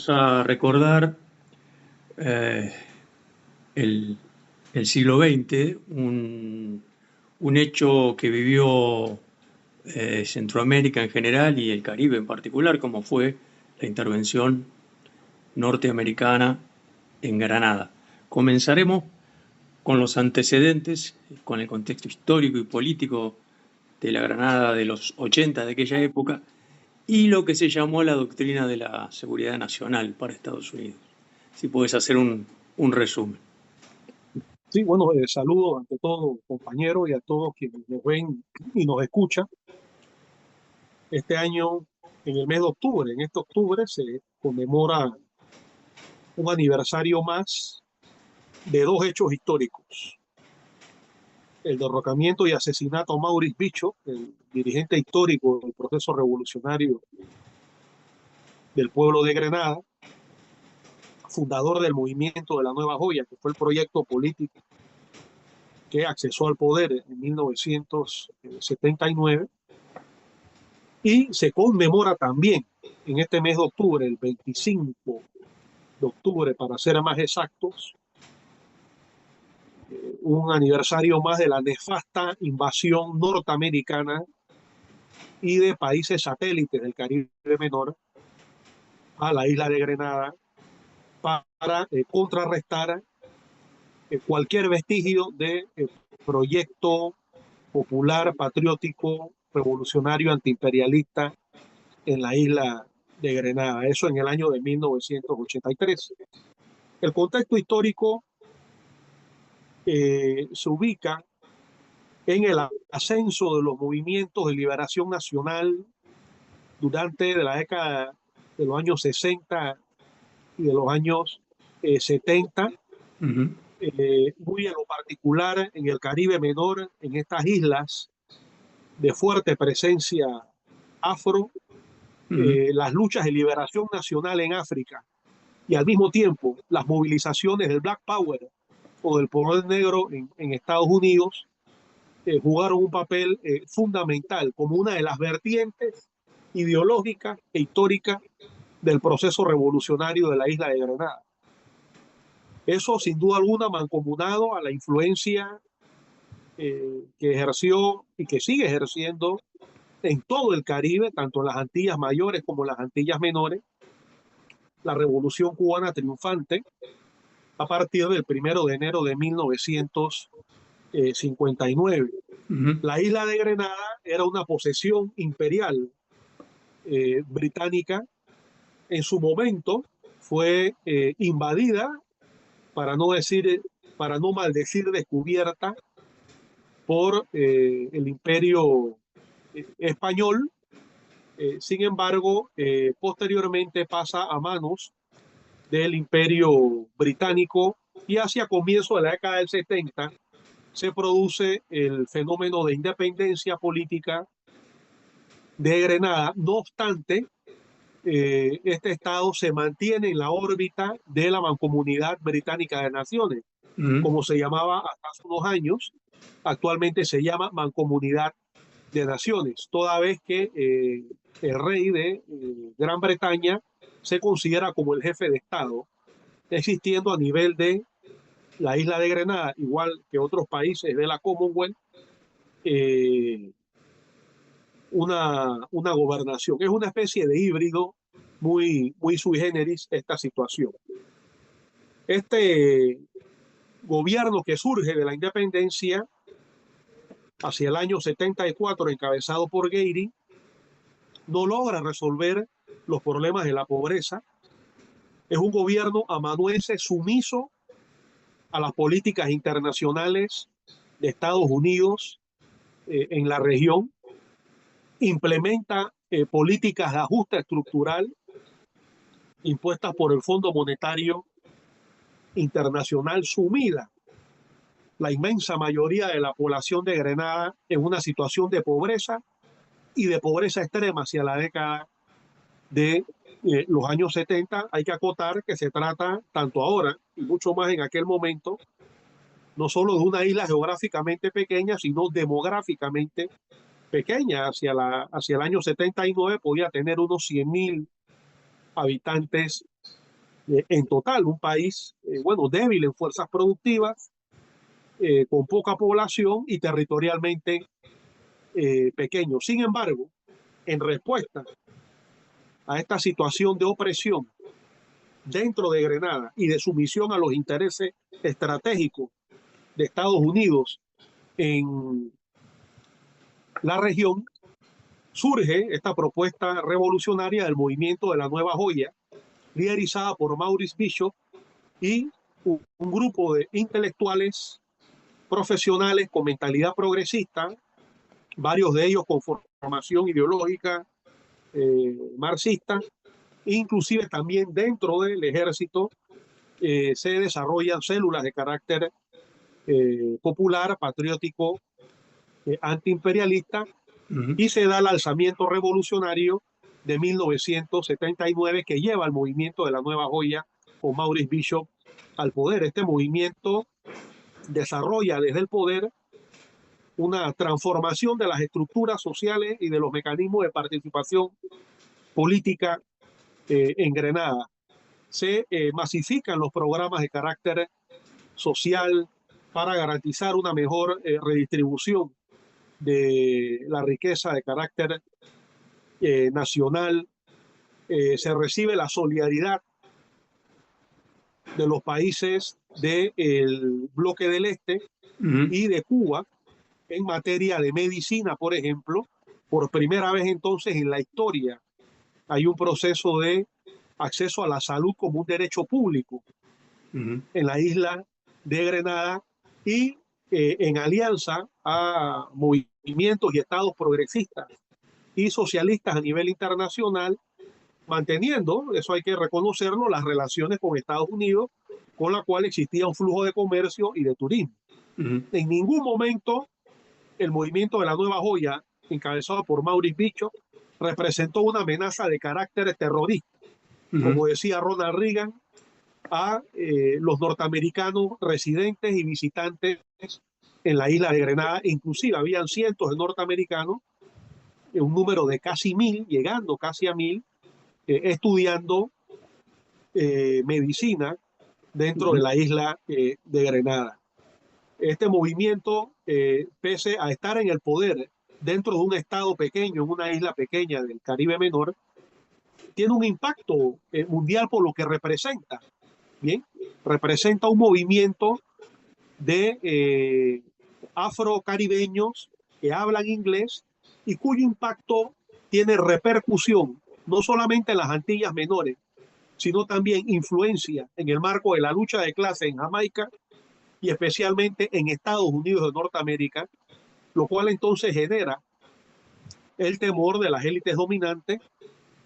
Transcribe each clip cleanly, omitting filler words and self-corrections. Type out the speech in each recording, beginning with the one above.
A recordar eh, el, el siglo XX, un hecho que vivió Centroamérica en general y el Caribe en particular, como fue la intervención norteamericana en Granada. Comenzaremos con los antecedentes, con el contexto histórico y político de la Granada de los 80 de aquella época y lo que se llamó la doctrina de la seguridad nacional para Estados Unidos. Si puedes hacer un resumen. Sí, bueno, saludo ante todo, compañeros, y a todos quienes nos ven y nos escuchan. Este año, en el mes de octubre, en este octubre se conmemora un aniversario más de dos hechos históricos: el derrocamiento y asesinato a Maurice Bishop, el dirigente histórico del proceso revolucionario del pueblo de Granada, fundador del movimiento de la Nueva Joya, que fue el proyecto político que accesó al poder en 1979. Y se conmemora también en este mes de octubre, el 25 de octubre para ser más exactos, un aniversario más de la nefasta invasión norteamericana y de países satélites del Caribe Menor a la isla de Grenada para contrarrestar cualquier vestigio de proyecto popular, patriótico, revolucionario, antiimperialista en la isla de Grenada. Eso en el año de 1983. El contexto histórico se ubica en el ascenso de los movimientos de liberación nacional durante la década de los años 60 y de los años 70, muy en lo particular en el Caribe Menor, en estas islas de fuerte presencia afro, las luchas de liberación nacional en África y al mismo tiempo las movilizaciones del Black Power o del poder negro en Estados Unidos jugaron un papel fundamental como una de las vertientes ideológicas e históricas del proceso revolucionario de la isla de Granada. Eso sin duda alguna mancomunado a la influencia que ejerció y que sigue ejerciendo en todo el Caribe, tanto en las Antillas mayores como en las Antillas menores, la revolución cubana triunfante a partir del 1 de enero de 1959. La isla de Grenada era una posesión imperial británica. En su momento fue invadida, para no maldecir, descubierta por el imperio español. Sin embargo, posteriormente pasa a manos del imperio británico y hacia comienzo de la década del 70 se produce el fenómeno de independencia política de Grenada. No obstante, este estado se mantiene en la órbita de la Mancomunidad Británica de Naciones, como se llamaba hasta hace unos años. Actualmente se llama Mancomunidad de Naciones, toda vez que el rey de Gran Bretaña se considera como el jefe de Estado, existiendo a nivel de la isla de Grenada, igual que otros países de la Commonwealth, una gobernación. Es una especie de híbrido muy sui generis esta situación. Este gobierno que surge de la independencia hacia el año 74, encabezado por Gairy, no logra resolver los problemas de la pobreza. Es un gobierno amanuense sumiso a las políticas internacionales de Estados Unidos en la región. Implementa políticas de ajuste estructural impuestas por el Fondo Monetario Internacional, sumida la inmensa mayoría de la población de Grenada en una situación de pobreza y de pobreza extrema hacia la década de los años 70. Hay que acotar que se trata, tanto ahora y mucho más en aquel momento, no solo de una isla geográficamente pequeña, sino demográficamente pequeña. Hacia el año 79 podía tener unos 100.000 habitantes En total, un país, bueno, débil en fuerzas productivas, con poca población y territorialmente pequeño. Sin embargo, en respuesta a esta situación de opresión dentro de Grenada y de sumisión a los intereses estratégicos de Estados Unidos en la región, surge esta propuesta revolucionaria del movimiento de la Nueva Joya, liderizada por Maurice Bishop y un grupo de intelectuales profesionales con mentalidad progresista, varios de ellos con formación ideológica marxista, inclusive también dentro del ejército se desarrollan células de carácter popular, patriótico, antiimperialista, y se da el alzamiento revolucionario de 1979 que lleva al movimiento de la Nueva Joya con Maurice Bishop al poder. Este movimiento desarrolla desde el poder una transformación de las estructuras sociales y de los mecanismos de participación política en Grenada. Se masifican los programas de carácter social para garantizar una mejor redistribución de la riqueza de carácter nacional. Se recibe la solidaridad de los países del bloque del Este y de Cuba en materia de medicina, por ejemplo. Por primera vez entonces en la historia hay un proceso de acceso a la salud como un derecho público en la isla de Grenada y en alianza a movimientos y estados progresistas y socialistas a nivel internacional, manteniendo, eso hay que reconocerlo, las relaciones con Estados Unidos, con la cual existía un flujo de comercio y de turismo. En ningún momento el movimiento de la Nueva Joya, encabezado por Maurice Bishop, representó una amenaza de carácter terrorista, como decía Ronald Reagan, a los norteamericanos residentes y visitantes en la isla de Grenada. Inclusive habían cientos de norteamericanos, un número de casi 1000, llegando casi a 1000, estudiando medicina dentro de la isla de Grenada. Este movimiento, pese a estar en el poder dentro de un estado pequeño, en una isla pequeña del Caribe Menor, tiene un impacto mundial por lo que representa. Bien, representa un movimiento de afrocaribeños que hablan inglés y cuyo impacto tiene repercusión no solamente en las Antillas Menores, sino también influencia en el marco de la lucha de clase en Jamaica y especialmente en Estados Unidos de Norteamérica, lo cual entonces genera el temor de las élites dominantes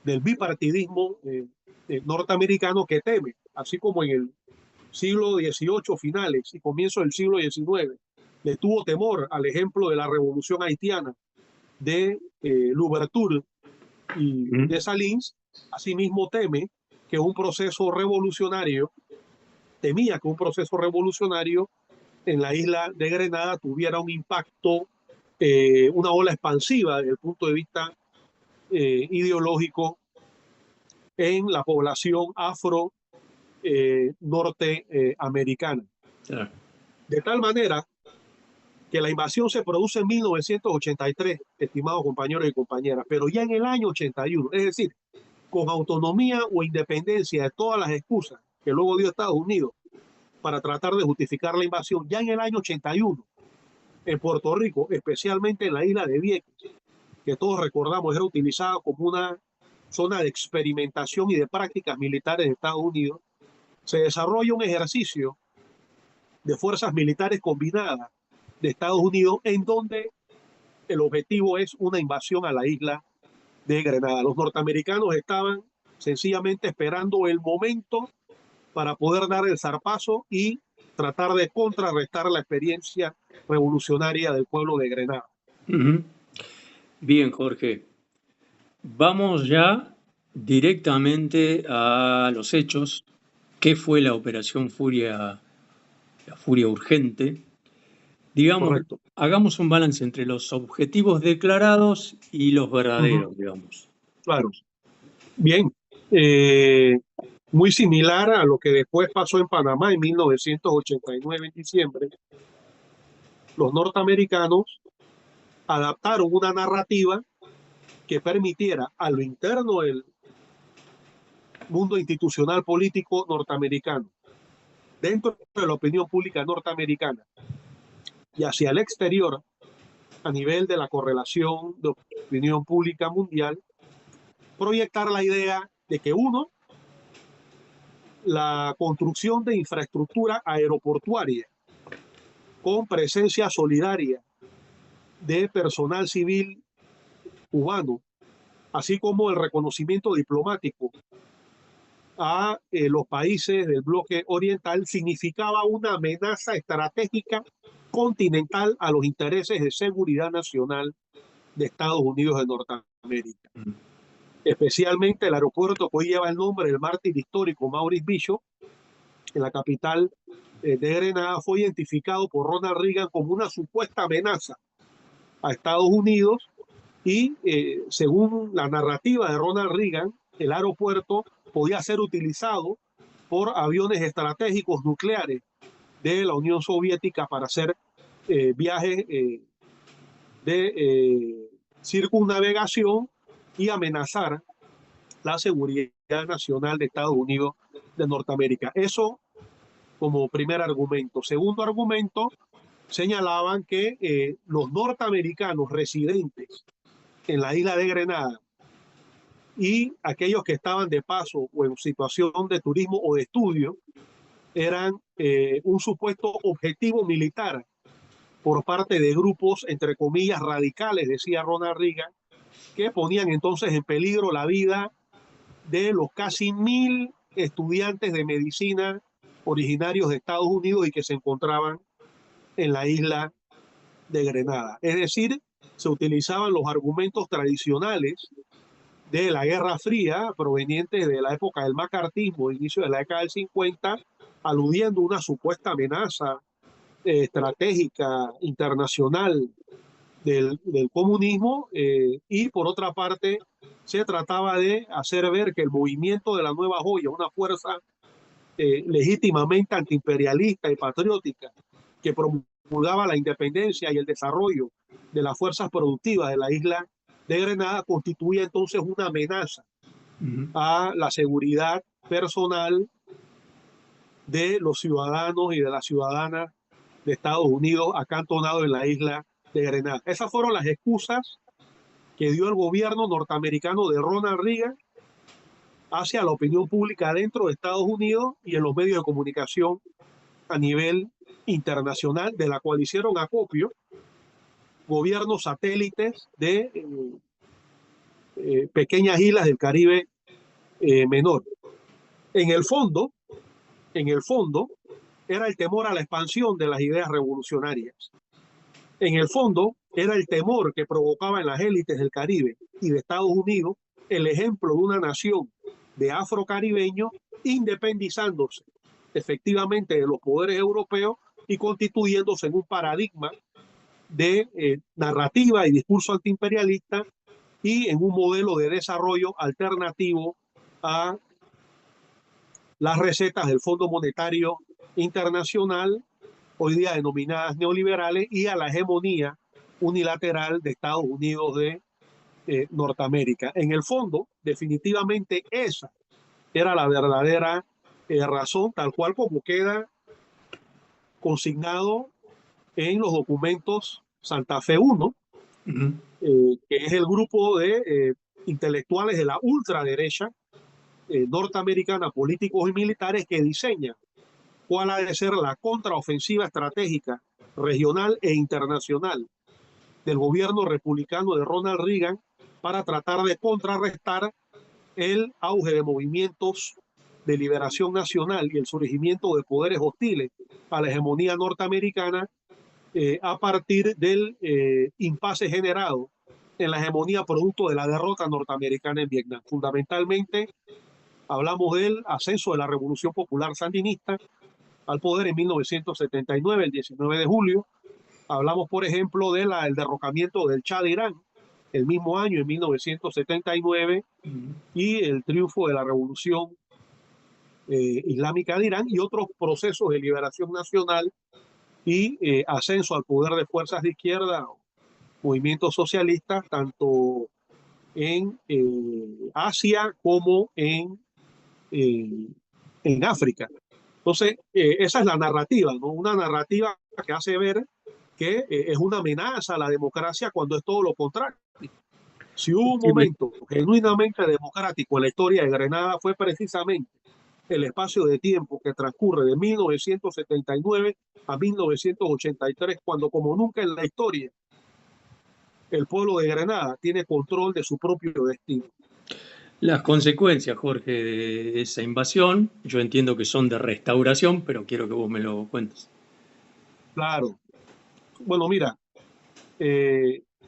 del bipartidismo norteamericano que teme, así como en el siglo XVIII finales y comienzo del siglo XIX, le tuvo temor al ejemplo de la revolución haitiana de Louverture y de Salins. Asimismo teme que un proceso revolucionario, temía que un proceso revolucionario en la isla de Grenada tuviera un impacto, una ola expansiva desde el punto de vista ideológico en la población afro norteamericana. De tal manera que la invasión se produce en 1983, estimados compañeros y compañeras, pero ya en el año 81, es decir, con autonomía o independencia de todas las excusas que luego dio Estados Unidos para tratar de justificar la invasión, ya en el año 81, en Puerto Rico, especialmente en la isla de Vieques, que todos recordamos era utilizada como una zona de experimentación y de prácticas militares de Estados Unidos, se desarrolla un ejercicio de fuerzas militares combinadas de Estados Unidos en donde el objetivo es una invasión a la isla de Grenada. Los norteamericanos estaban sencillamente esperando el momento para poder dar el zarpazo y tratar de contrarrestar la experiencia revolucionaria del pueblo de Grenada. Bien, Jorge. Vamos ya directamente a los hechos. ¿Qué fue la Operación Furia, la Furia Urgente? Digamos, correcto, hagamos un balance entre los objetivos declarados y los verdaderos, digamos. Claro. Bien. muy similar a lo que después pasó en Panamá en 1989, en diciembre. Los norteamericanos adaptaron una narrativa que permitiera a lo interno del mundo institucional político norteamericano, dentro de la opinión pública norteamericana y hacia el exterior, a nivel de la correlación de opinión pública mundial, proyectar la idea de que uno, la construcción de infraestructura aeroportuaria con presencia solidaria de personal civil cubano, así como el reconocimiento diplomático a los países del bloque oriental, significaba una amenaza estratégica continental a los intereses de seguridad nacional de Estados Unidos de Norteamérica. Especialmente el aeropuerto que hoy lleva el nombre del mártir histórico Maurice Bishop, en la capital de Grenada, fue identificado por Ronald Reagan como una supuesta amenaza a Estados Unidos y según la narrativa de Ronald Reagan, el aeropuerto podía ser utilizado por aviones estratégicos nucleares de la Unión Soviética para hacer viajes de circunnavegación y amenazar la seguridad nacional de Estados Unidos de Norteamérica. Eso como primer argumento. Segundo argumento, señalaban que los norteamericanos residentes en la isla de Grenada y aquellos que estaban de paso o en situación de turismo o de estudio eran un supuesto objetivo militar por parte de grupos, entre comillas, radicales, decía Ronald Reagan, que ponían entonces en peligro la vida de los casi 1.000 estudiantes de medicina originarios de Estados Unidos y que se encontraban en la isla de Grenada. Es decir, se utilizaban los argumentos tradicionales de la Guerra Fría provenientes de la época del macartismo, inicio de la década del 50, aludiendo a una supuesta amenaza estratégica internacional del comunismo y por otra parte se trataba de hacer ver que el movimiento de la Nueva Joya, una fuerza legítimamente antiimperialista y patriótica que promulgaba la independencia y el desarrollo de las fuerzas productivas de la isla de Grenada, constituía entonces una amenaza a la seguridad personal de los ciudadanos y de las ciudadanas de Estados Unidos acantonados en la isla de Grenada. Esas fueron las excusas que dio el gobierno norteamericano de Ronald Reagan hacia la opinión pública dentro de Estados Unidos y en los medios de comunicación a nivel internacional, de la cual hicieron acopio gobiernos satélites de pequeñas islas del Caribe menor. En el fondo, era el temor a la expansión de las ideas revolucionarias. En el fondo, era el temor que provocaba en las élites del Caribe y de Estados Unidos el ejemplo de una nación de afrocaribeños independizándose efectivamente de los poderes europeos y constituyéndose en un paradigma de narrativa y discurso antiimperialista y en un modelo de desarrollo alternativo a las recetas del Fondo Monetario Internacional, hoy día denominadas neoliberales, y a la hegemonía unilateral de Estados Unidos de Norteamérica. En el fondo, definitivamente esa era la verdadera razón, tal cual como queda consignado en los documentos Santa Fe 1, que es el grupo de intelectuales de la ultraderecha norteamericana, políticos y militares, que diseñan cuál ha de ser la contraofensiva estratégica regional e internacional del gobierno republicano de Ronald Reagan para tratar de contrarrestar el auge de movimientos de liberación nacional y el surgimiento de poderes hostiles a la hegemonía norteamericana a partir del impasse generado en la hegemonía producto de la derrota norteamericana en Vietnam. Fundamentalmente, hablamos del ascenso de la Revolución Popular Sandinista al poder en 1979, el 19 de julio. Hablamos, por ejemplo, del derrocamiento del Shah de Irán el mismo año, en 1979, y el triunfo de la Revolución Islámica de Irán y otros procesos de liberación nacional y ascenso al poder de fuerzas de izquierda, movimientos socialistas, tanto en Asia como en África. Entonces, esa es la narrativa, ¿no? Una narrativa que hace ver que es una amenaza a la democracia cuando es todo lo contrario. Si hubo un Sí, momento genuinamente democrático en la historia de Grenada fue precisamente el espacio de tiempo que transcurre de 1979 a 1983, cuando como nunca en la historia el pueblo de Grenada tiene control de su propio destino. las consecuencias, Jorge, de esa invasión, yo entiendo que son de restauración, pero quiero que vos me lo cuentes. Claro, bueno, mira,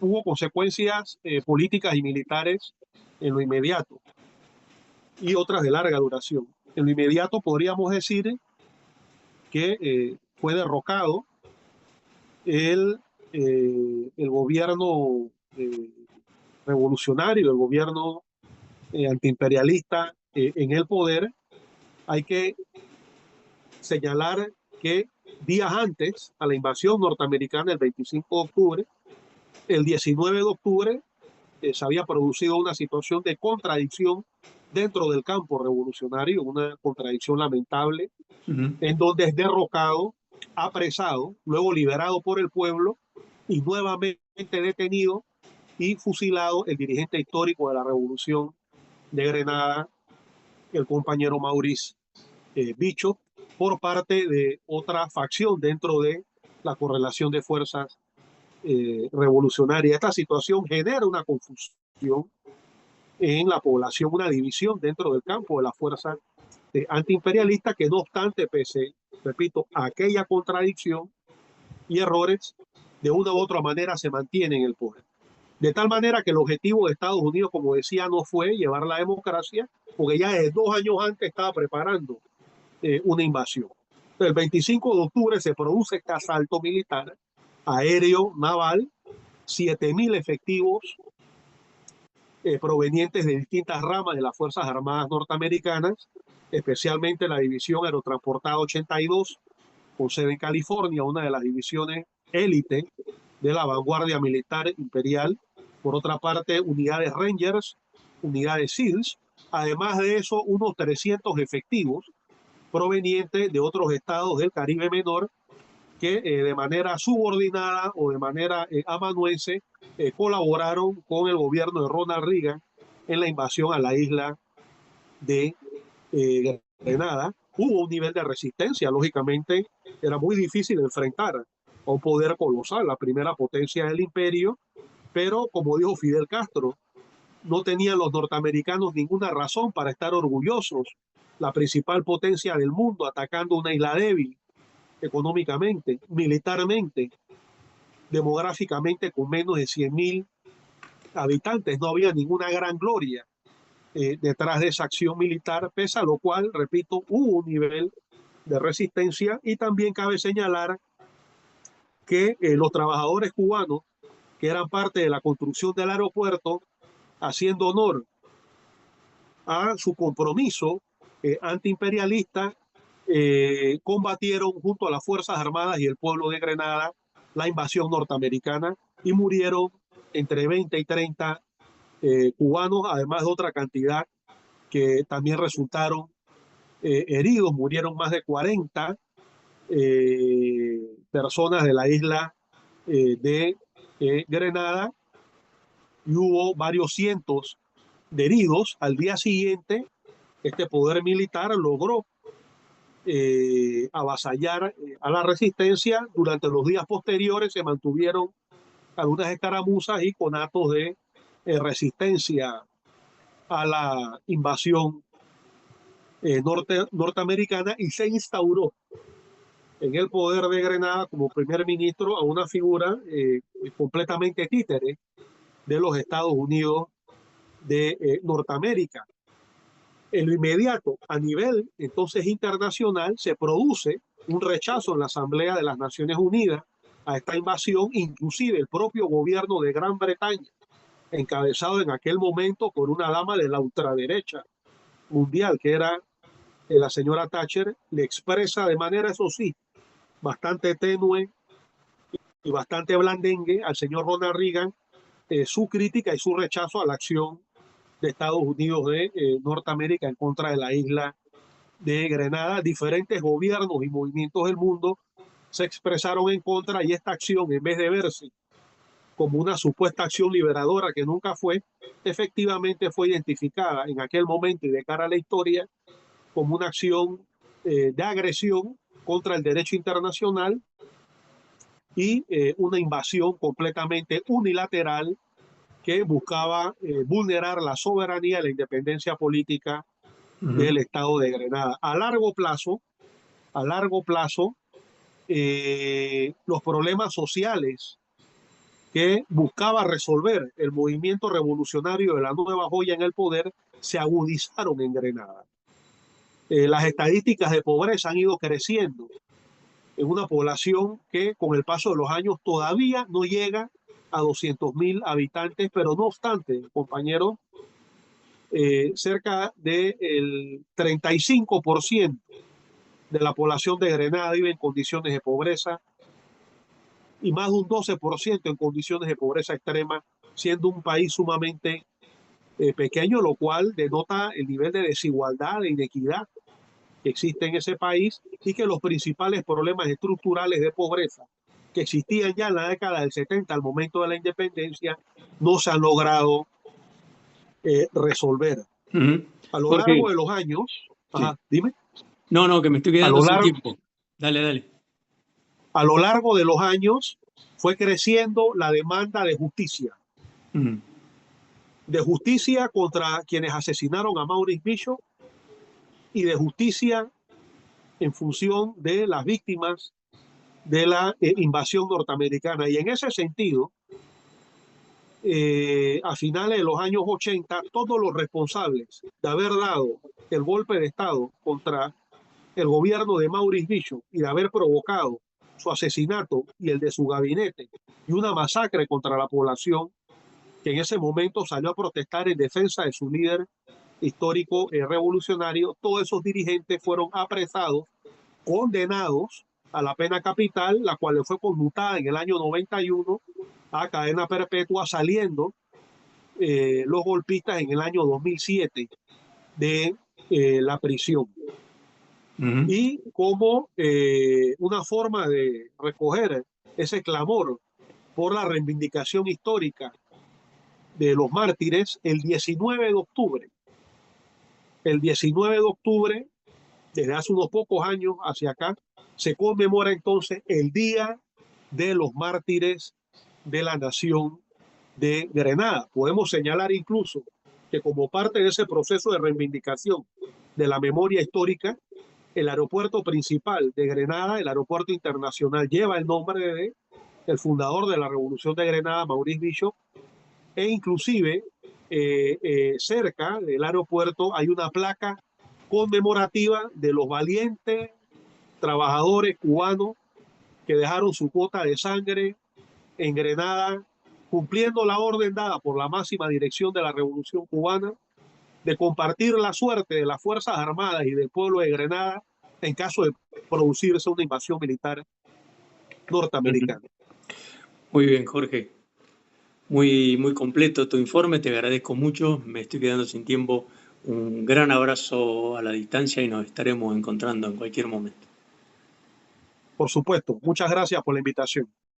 hubo consecuencias políticas y militares en lo inmediato y otras de larga duración. En lo inmediato podríamos decir que fue derrocado el gobierno eh, revolucionario, el gobierno antiimperialista en el poder. Hay que señalar que días antes a la invasión norteamericana, el 25 de octubre, el 19 de octubre se había producido una situación de contradicción dentro del campo revolucionario, una contradicción lamentable, en donde es derrocado, apresado, luego liberado por el pueblo y nuevamente detenido y fusilado el dirigente histórico de la revolución de Grenada, el compañero Maurice Bicho, por parte de otra facción dentro de la correlación de fuerzas revolucionarias. Esta situación genera una confusión en la población, una división dentro del campo de las fuerzas antiimperialistas que no obstante, pese, repito, a aquella contradicción y errores, de una u otra manera se mantiene en el poder. De tal manera que el objetivo de Estados Unidos, como decía, no fue llevar la democracia, porque ya desde 2 años antes estaba preparando una invasión. El 25 de octubre se produce este asalto militar aéreo, naval, 7.000 efectivos provenientes de distintas ramas de las Fuerzas Armadas norteamericanas, especialmente la División Aerotransportada 82, con sede en California, una de las divisiones élite de la vanguardia militar imperial. Por otra parte, unidades Rangers, unidades SEALs, además de eso, unos 300 efectivos provenientes de otros estados del Caribe Menor que de manera subordinada o de manera amanuense colaboraron con el gobierno de Ronald Reagan en la invasión a la isla de Grenada. Hubo un nivel de resistencia, lógicamente era muy difícil enfrentar a un poder colosal, la primera potencia del imperio, pero como dijo Fidel Castro, no tenían los norteamericanos ninguna razón para estar orgullosos. La principal potencia del mundo atacando una isla débil económicamente, militarmente, demográficamente con menos de 100.000 habitantes. No había ninguna gran gloria detrás de esa acción militar, pese a lo cual, repito, hubo un nivel de resistencia y también cabe señalar que los trabajadores cubanos que eran parte de la construcción del aeropuerto, haciendo honor a su compromiso antiimperialista, combatieron junto a las Fuerzas Armadas y el pueblo de Grenada la invasión norteamericana y murieron entre 20 y 30 cubanos, además de otra cantidad que también resultaron heridos, murieron más de 40 personas de la isla de Grenada y hubo varios cientos de heridos. Al día siguiente, este poder militar logró avasallar a la resistencia. Durante los días posteriores se mantuvieron algunas escaramuzas y conatos de resistencia a la invasión norteamericana y se instauró en el poder de Grenada como primer ministro a una figura completamente títere de los Estados Unidos de Norteamérica. En lo inmediato, a nivel entonces internacional, se produce un rechazo en la Asamblea de las Naciones Unidas a esta invasión, inclusive el propio gobierno de Gran Bretaña, encabezado en aquel momento por una dama de la ultraderecha mundial, que era la señora Thatcher le expresa de manera, eso sí, bastante tenue y bastante blandengue al señor Ronald Reagan su crítica y su rechazo a la acción de Estados Unidos de Norteamérica en contra de la isla de Grenada. Diferentes gobiernos y movimientos del mundo se expresaron en contra, y esta acción, en vez de verse como una supuesta acción liberadora que nunca fue, efectivamente fue identificada en aquel momento y de cara a la historia como una acción de agresión contra el derecho internacional y una invasión completamente unilateral que buscaba vulnerar la soberanía y la independencia política del Estado de Grenada. A largo plazo, los problemas sociales que buscaba resolver el movimiento revolucionario de la nueva joya en el poder se agudizaron en Grenada. Las estadísticas de pobreza han ido creciendo en una población que con el paso de los años todavía no llega a 200.000 habitantes, pero no obstante, compañeros, cerca del 35% de la población de Grenada vive en condiciones de pobreza y más de un 12% en condiciones de pobreza extrema, siendo un país sumamente pequeño, lo cual denota el nivel de desigualdad e inequidad que existe en ese país, y que los principales problemas estructurales de pobreza que existían ya en la década del 70 al momento de la independencia no se han logrado resolver. A lo Jorge, largo de los años, sí. dime. No, que me estoy quedando sin tiempo. Dale. A lo largo de los años fue creciendo la demanda de justicia. De justicia contra quienes asesinaron a Maurice Bishop y de justicia en función de las víctimas de la invasión norteamericana. Y en ese sentido, a finales de los años 80, todos los responsables de haber dado el golpe de Estado contra el gobierno de Maurice Bishop y de haber provocado su asesinato y el de su gabinete y una masacre contra la población que en ese momento salió a protestar en defensa de su líder histórico revolucionario, todos esos dirigentes fueron apresados, condenados a la pena capital, la cual fue conmutada en el año 91 a cadena perpetua, saliendo los golpistas en el año 2007 de la prisión. Y como una forma de recoger ese clamor por la reivindicación histórica de los mártires, el 19 de octubre, desde hace unos pocos años hacia acá, se conmemora entonces el Día de los Mártires de la Nación de Grenada. Podemos señalar incluso que como parte de ese proceso de reivindicación de la memoria histórica, el aeropuerto principal de Grenada, el aeropuerto internacional, lleva el nombre del fundador de la Revolución de Grenada, Maurice Bishop, e inclusive cerca del aeropuerto hay una placa conmemorativa de los valientes trabajadores cubanos que dejaron su cuota de sangre en Grenada, cumpliendo la orden dada por la máxima dirección de la Revolución Cubana de compartir la suerte de las Fuerzas Armadas y del pueblo de Grenada en caso de producirse una invasión militar norteamericana. Muy bien, Jorge. Muy completo tu informe, te agradezco mucho, me estoy quedando sin tiempo. Un gran abrazo a la distancia y nos estaremos encontrando en cualquier momento. Por supuesto, muchas gracias por la invitación.